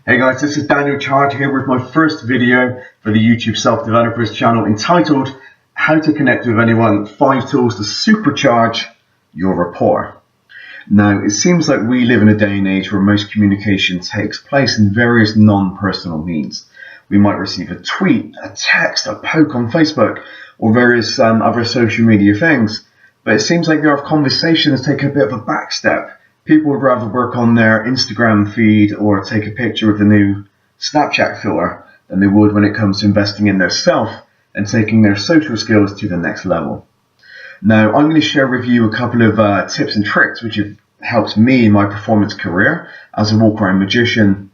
Hey guys, this is Daniel Chard here with my first video for the YouTube Self-Developers channel entitled How to Connect with Anyone, 5 Tools to Supercharge Your Rapport. Now, it seems like we live in a day and age where most communication takes place in various non-personal means. We might receive a tweet, a text, a poke on Facebook, or various other social media things, but it seems like our conversations take a bit of a back step. People would rather work on their Instagram feed or take a picture of the new Snapchat filter than they would when it comes to investing in their self and taking their social skills to the next level. Now, I'm going to share with you a couple of tips and tricks which have helped me in my performance career as a walk-around magician.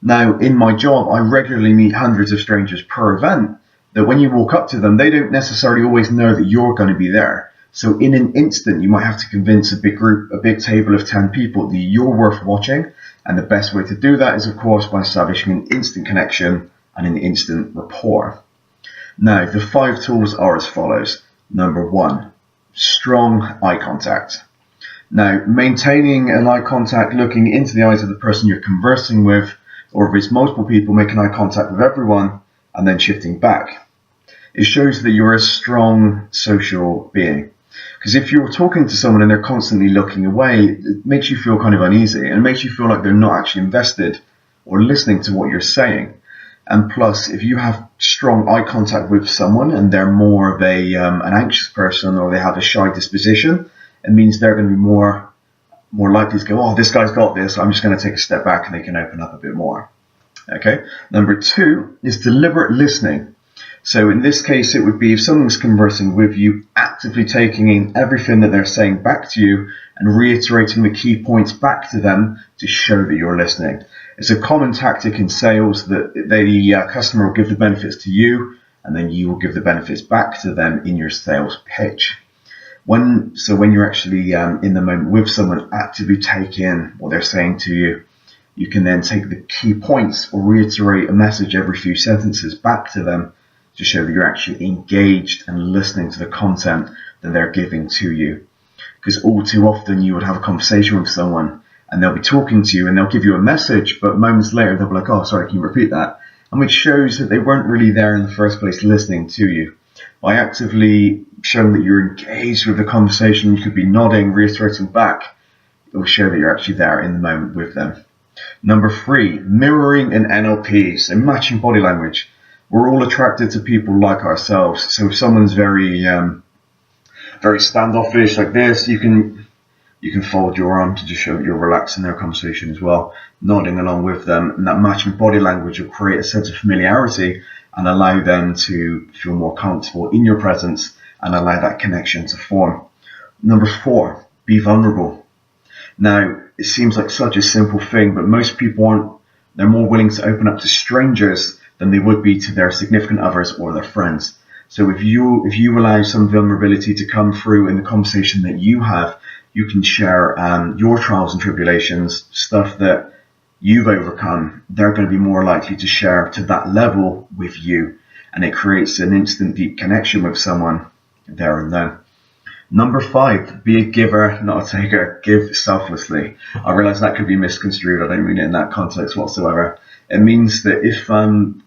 Now, in my job, I regularly meet hundreds of strangers per event that when you walk up to them, they don't necessarily always know that you're going to be there. So in an instant, you might have to convince a big table of 10 people that you're worth watching. And the best way to do that is, of course, by establishing an instant connection and an instant rapport. Now, the 5 tools are as follows. Number 1, strong eye contact. Now, maintaining an eye contact, looking into the eyes of the person you're conversing with, or if it's multiple people, making eye contact with everyone and then shifting back. It shows that you're a strong social being. Because if you're talking to someone and they're constantly looking away, it makes you feel kind of uneasy and it makes you feel like they're not actually invested or listening to what you're saying. And plus, if you have strong eye contact with someone and they're more of an anxious person or they have a shy disposition, it means they're going to be more likely to go, oh, this guy's got this, I'm just going to take a step back and they can open up a bit more. Okay. Number 2 is deliberate listening. So in this case, it would be if someone's conversing with you, actively taking in everything that they're saying back to you and reiterating the key points back to them to show that you're listening. It's a common tactic in sales that the customer will give the benefits to you and then you will give the benefits back to them in your sales pitch. When you're actually in the moment with someone, actively take in what they're saying to you. You can then take the key points or reiterate a message every few sentences back to them to show that you're actually engaged and listening to the content that they're giving to you. Because all too often you would have a conversation with someone and they'll be talking to you and they'll give you a message, but moments later they'll be like, oh, sorry, can you repeat that? And which shows that they weren't really there in the first place listening to you. By actively showing that you're engaged with the conversation, you could be nodding, reiterating back, it will show that you're actually there in the moment with them. Number 3, mirroring and NLP, so matching body language. We're all attracted to people like ourselves. So if someone's very standoffish like this, you can fold your arm to just show that you're relaxed in their conversation as well, nodding along with them. And that matching body language will create a sense of familiarity and allow them to feel more comfortable in your presence and allow that connection to form. Number 4, be vulnerable. Now, it seems like such a simple thing, but most people aren't. They're more willing to open up to strangers than they would be to their significant others or their friends. So if you allow some vulnerability to come through in the conversation that you have, you can share your trials and tribulations, stuff that you've overcome. They're going to be more likely to share to that level with you, and it creates an instant deep connection with someone there and then. Number 5, be a giver, not a taker. Give selflessly. I realize that could be misconstrued. I don't mean it in that context whatsoever. It means that if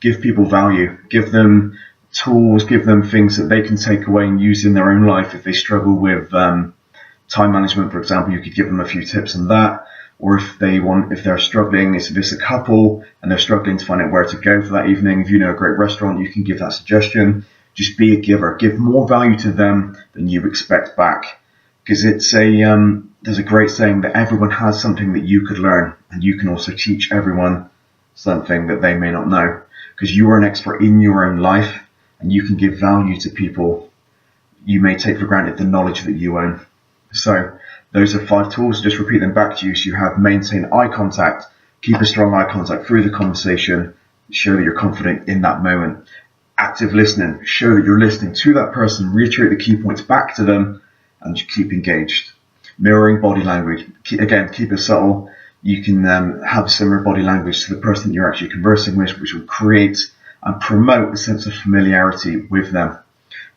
give people value, give them tools, give them things that they can take away and use in their own life. If they struggle with time management, for example, you could give them a few tips on that. Or if they're struggling, if it's a couple and they're struggling to find out where to go for that evening, if you know a great restaurant, you can give that suggestion. Just be a giver. Give more value to them than you expect back. Because there's a great saying that everyone has something that you could learn, and you can also teach everyone something that they may not know. Because you are an expert in your own life, and you can give value to people. You may take for granted the knowledge that you own. So those are 5 tools. Just repeat them back to you. So you have maintain eye contact, keep a strong eye contact through the conversation, show that you're confident in that moment. Active listening, show that you're listening to that person, reiterate the key points back to them, and keep engaged. Mirroring body language, again, keep it subtle. You can have similar body language to the person you're actually conversing with, which will create and promote a sense of familiarity with them.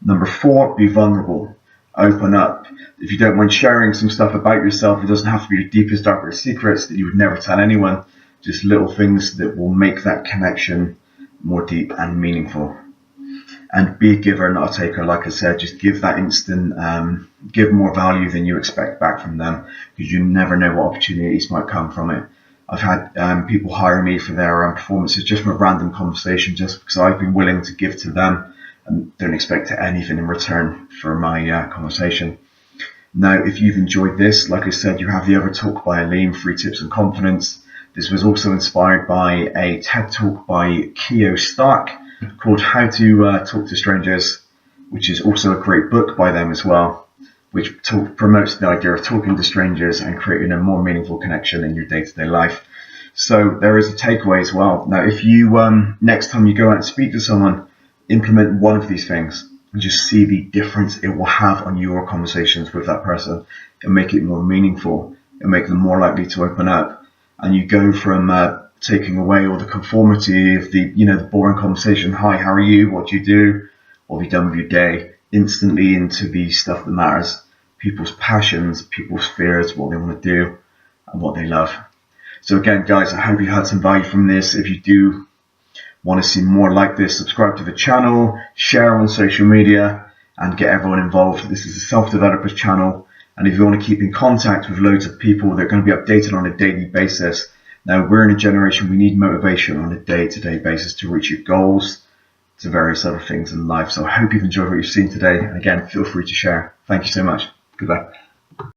Number 4, be vulnerable. Open up. If you don't mind sharing some stuff about yourself, it doesn't have to be your deepest, darkest secrets that you would never tell anyone. Just little things that will make that connection more deep and meaningful. And be a giver, not a taker. Like I said, just give that instant, give more value than you expect back from them, because you never know what opportunities might come from it. I've had people hire me for their performances just from a random conversation, just because I've been willing to give to them and don't expect anything in return for my conversation. Now, if you've enjoyed this, like I said, you have the other talk by Aleem, 3 Tips on Confidence. This was also inspired by a TED talk by Keo Stark called How to Talk to Strangers, which is also a great book by them as well, which promotes the idea of talking to strangers and creating a more meaningful connection in your day-to-day life. So there is a takeaway as well. Now, if you, next time you go out and speak to someone, implement one of these things and just see the difference it will have on your conversations with that person and make it more meaningful and make them more likely to open up. And you go from taking away all the conformity of the, the boring conversation. Hi, how are you? What do you do? What have you done with your day? Instantly into the stuff that matters. People's passions, people's fears, what they want to do and what they love. So again, guys, I hope you had some value from this. If you do want to see more like this, subscribe to the channel, share on social media, and get everyone involved. This is a Self-Developers channel. And if you want to keep in contact with loads of people, they're going to be updated on a daily basis. Now, we're in a generation, we need motivation on a day-to-day basis to reach your goals, to various other things in life. So I hope you've enjoyed what you've seen today. And again, feel free to share. Thank you so much. Goodbye.